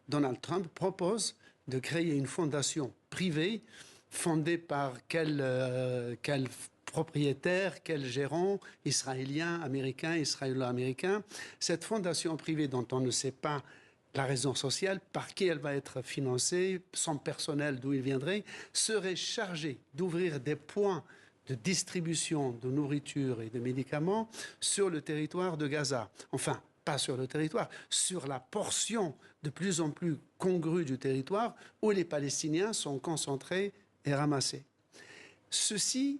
Donald Trump propose de créer une fondation privée fondée par quel propriétaire, quel gérant israélien, américain, israélo-américain. Cette fondation privée dont on ne sait pas la raison sociale, par qui elle va être financée, son personnel, d'où il viendrait, serait chargée d'ouvrir des points de distribution de nourriture et de médicaments sur le territoire de Gaza. Enfin, pas sur le territoire, sur la portion de plus en plus congrue du territoire où les Palestiniens sont concentrés et ramassés. Ceci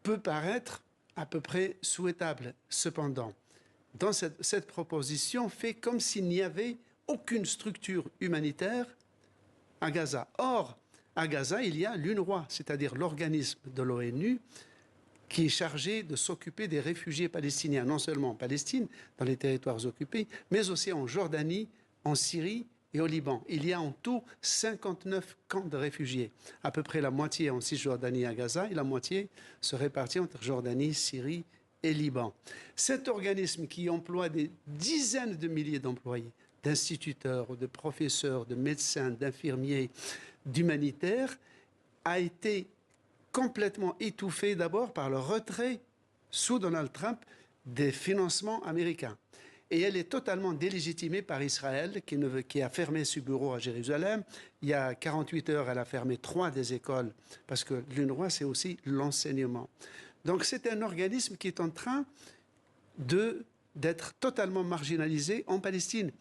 peut paraître à peu près souhaitable. Cependant, dans cette proposition fait comme s'il n'y avait aucune structure humanitaire à Gaza. Or, à Gaza, il y a l'UNRWA, c'est-à-dire l'organisme de l'ONU qui est chargé de s'occuper des réfugiés palestiniens, non seulement en Palestine, dans les territoires occupés, mais aussi en Jordanie, en Syrie et au Liban. Il y a en tout 59 camps de réfugiés, à peu près la moitié en Cisjordanie et à Gaza, et la moitié se répartit entre Jordanie, Syrie et Liban. Cet organisme qui emploie des dizaines de milliers d'employés, d'instituteurs, de professeurs, de médecins, d'infirmiers, d'humanitaires, a été complètement étouffé d'abord par le retrait sous Donald Trump des financements américains. Et elle est totalement délégitimée par Israël, qui a fermé ce bureau à Jérusalem. Il y a 48 heures, elle a fermé 3 des écoles, parce que l'UNRWA, c'est aussi l'enseignement. Donc c'est un organisme qui est en train d'être totalement marginalisé en Palestine,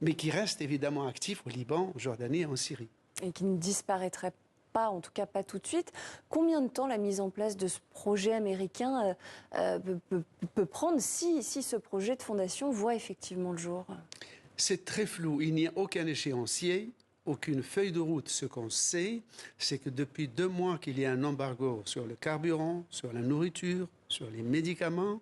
mais qui reste évidemment actif au Liban, en Jordanie et en Syrie. Et qui ne disparaîtrait pas, en tout cas pas tout de suite. Combien de temps la mise en place de ce projet américain peut prendre si ce projet de fondation voit effectivement le jour? C'est très flou. Il n'y a aucun échéancier, aucune feuille de route. Ce qu'on sait, c'est que depuis 2 mois qu'il y a un embargo sur le carburant, sur la nourriture, sur les médicaments.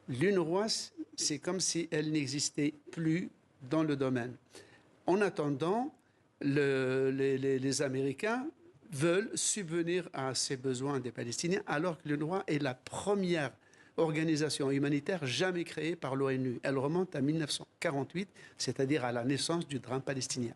L'UNRWA, c'est comme si elle n'existait plus dans le domaine. En attendant, les Américains veulent subvenir à ces besoins des Palestiniens, alors que l'UNRWA est la première organisation humanitaire jamais créée par l'ONU. Elle remonte à 1948, c'est-à-dire à la naissance du drame palestinien.